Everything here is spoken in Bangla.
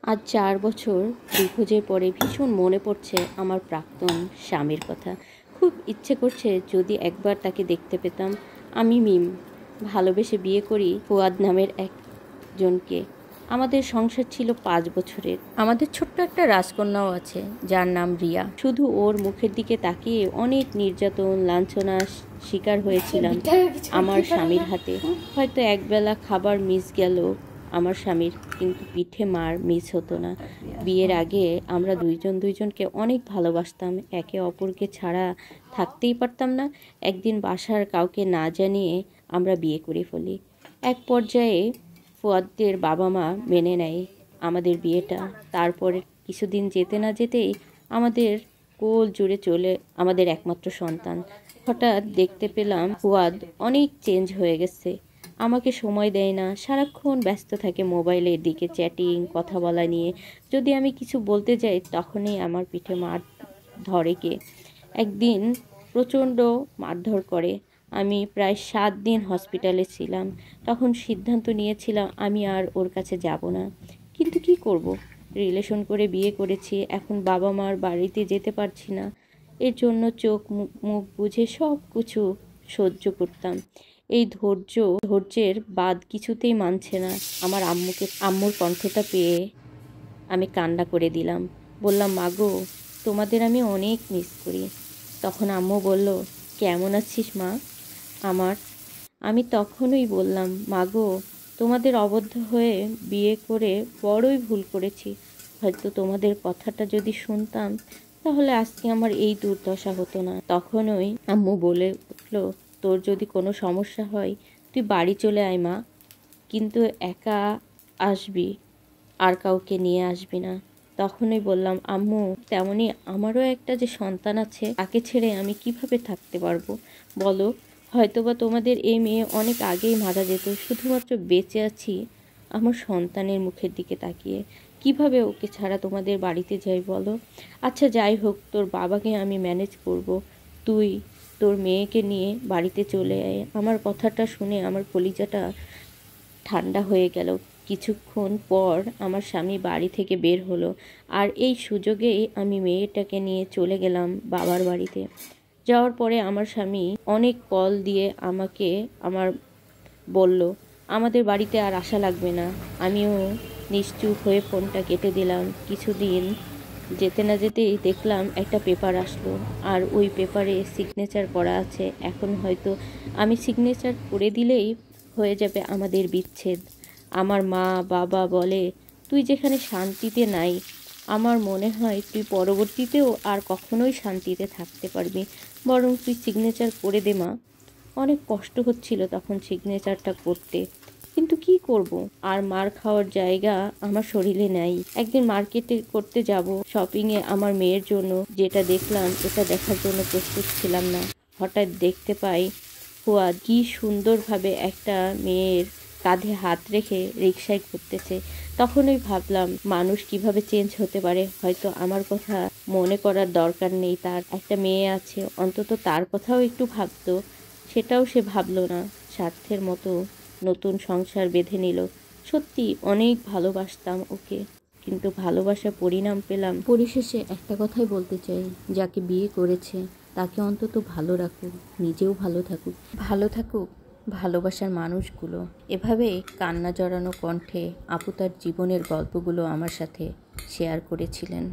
আজ ৪ বছর ডিভোর্সের পরে ভীষণ মনে পড়ছে আমার প্রাক্তন স্বামীর কথা। খুব ইচ্ছে করছে যদি একবার তাকে দেখতে পেতাম। আমি মিম ভালোবেসে বিয়ে করি ফুয়াদ নামের একজনকে। আমাদের সংসার ছিল ৫ বছরের। আমাদের ছোট্ট একটা রাজকন্যাও আছে যার নাম রিয়া। শুধু ওর মুখের দিকে তাকিয়ে অনেক নির্যাতন লাঞ্ছনার শিকার হয়েছিলাম আমার স্বামীর হাতে। হয়তো একবেলা খাবার মিস গেল আমার স্বামীর, কিন্তু পিঠে মার মিস হতো না। বিয়ের আগে আমরা দুইজনকে অনেক ভালোবাসতাম, একে অপরকে ছাড়া থাকতেই পারতাম না। একদিন বাসার কাউকে না জানিয়ে আমরা বিয়ে করে ফেলি। এক পর্যায়ে ফুয়াদের বাবা মা মেনে নেয় আমাদের বিয়েটা। তারপর কিছুদিন যেতে না যেতেই আমাদের কোল জুড়ে চলে আমাদের একমাত্র সন্তান। হঠাৎ দেখতে পেলাম ফুয়াদ অনেক চেঞ্জ হয়ে গেছে। আমাকে সময় দেয় না, সারাক্ষণ ব্যস্ত থাকে মোবাইলের দিকে, চ্যাটিং কথা বলা নিয়ে। যদি আমি কিছু বলতে যাই তখনই আমার পিঠে মার ধরে কে। একদিন প্রচণ্ড মারধর করে। আমি প্রায় ৭ দিন হসপিটালে ছিলাম। তখন সিদ্ধান্ত নিয়েছিলাম আমি আর ওর কাছে যাব না, কিন্তু কি করব, রিলেশন করে বিয়ে করেছি, এখন বাবা মার বাড়িতে যেতে পারছি না। এর জন্য চোখ মুখ বুঝে সব কিছু সহ্য করতাম। এই ধৈর্যের বাদ কিছুতেই মানছে না। আমার আম্মুর কণ্ঠটা পেয়ে আমি কান্না করে দিলাম। বললাম, মাগো, তোমাদের আমি অনেক মিস করি। তখন আম্মু বলল, কেমন আছিস মা আমার? আমি তখনই বললাম, মাগো, তোমাদের অবদ্ধ হয়ে বিয়ে করে বড়ই ভুল করেছি। হয়তো তোমাদের কথাটা যদি শুনতাম তাহলে আজকে আমার এই দুর্দশা হতো না। তখনই আম্মু বলে উঠল, তোর যদি কোনো সমস্যা হয় তুই বাড়ি চলে আয় মা, কিন্তু একা আসবি, আর কাউকে নিয়ে আসবি না। তখনই বললাম, আম্মু, তেমনি আমারও একটা যে সন্তান আছে, তাকে ছেড়ে আমি কিভাবে থাকতে পারবো বলো? হয়তোবা তোমাদের এই মেয়ে অনেক আগেই মারা যেত, শুধুমাত্র বেঁচে আছি আমার সন্তানের মুখের দিকে তাকিয়ে। কিভাবে ওকে ছাড়া তোমাদের বাড়িতে যাই বলো? আচ্ছা যাই হোক, তোর বাবাকে আমি ম্যানেজ করব, তুই তোর মেয়েকে নিয়ে বাড়িতে চলে আয়। আমার কথাটা শুনে আমার কলিজাটা ঠান্ডা হয়ে গেল। কিছুক্ষণ পর আমার স্বামী বাড়ি থেকে বের হলো, আর এই সুযোগেই আমি মেয়েটাকে নিয়ে চলে গেলাম বাবার বাড়িতে। যাওয়ার পরে আমার স্বামী অনেক কল দিয়ে আমাকে বলল আমাদের বাড়িতে আর আসা লাগবে না। আমিও নিশ্চুপ হয়ে ফোনটা কেটে দিলাম। কিছুদিন যেতে না যেতেই দেখলাম একটা পেপার আসলো, আর ওই পেপারে সিগনেচার করা আছে। এখন হয়তো আমি সিগনেচার করে দিলেই হয়ে যাবে আমাদের বিচ্ছেদ। আমার মা বাবা বলে, তুই যেখানে শান্তিতে নাই, আমার মনে হয় তুই পরবর্তীতেও আর কখনোই শান্তিতে থাকতে পারবি, বরং তুই সিগনেচার করে দে মা। অনেক কষ্ট হচ্ছিল তখন সিগনেচারটা করতে, কিন্তু কি করব, আর মার খাওয়ার জায়গা আমার শরীরে নাই। একদিন মার্কেটে করতে যাব শপিংয়ে আমার মেয়ের জন্য, যেটা দেখলাম এটা দেখার জন্য প্রস্তুত ছিলাম না। হঠাৎ দেখতে পাই ফুয়াদ কি সুন্দরভাবে একটা মেয়ের কাঁধে হাত রেখে রিকশায় ঘুরতেছে। তখনই ভাবলাম মানুষ কিভাবে চেঞ্জ হতে পারে। হয়তো আমার কথা মনে করার দরকার নেই, তার একটা মেয়ে আছে, অন্তত তার কথাও একটু ভাবতো। সেটাও সে ভাবলো না, স্বার্থের মতো নতুন সংসার বেঁধে নিল। সত্যি অনেক ভালোবাসতাম ওকে, কিন্তু ভালোবাসার পরিণাম পেলাম। পরিশেষে একটা কথাই বলতে চাই, যাকে বিয়ে করেছে তাকে অন্তত ভালো রাখুক, নিজেও ভালো থাকুক, ভালো থাকুক ভালোবাসার মানুষগুলো। এভাবে কান্না জড়ানো কণ্ঠে আপু তার জীবনের গল্পগুলো আমার সাথে শেয়ার করেছিলেন।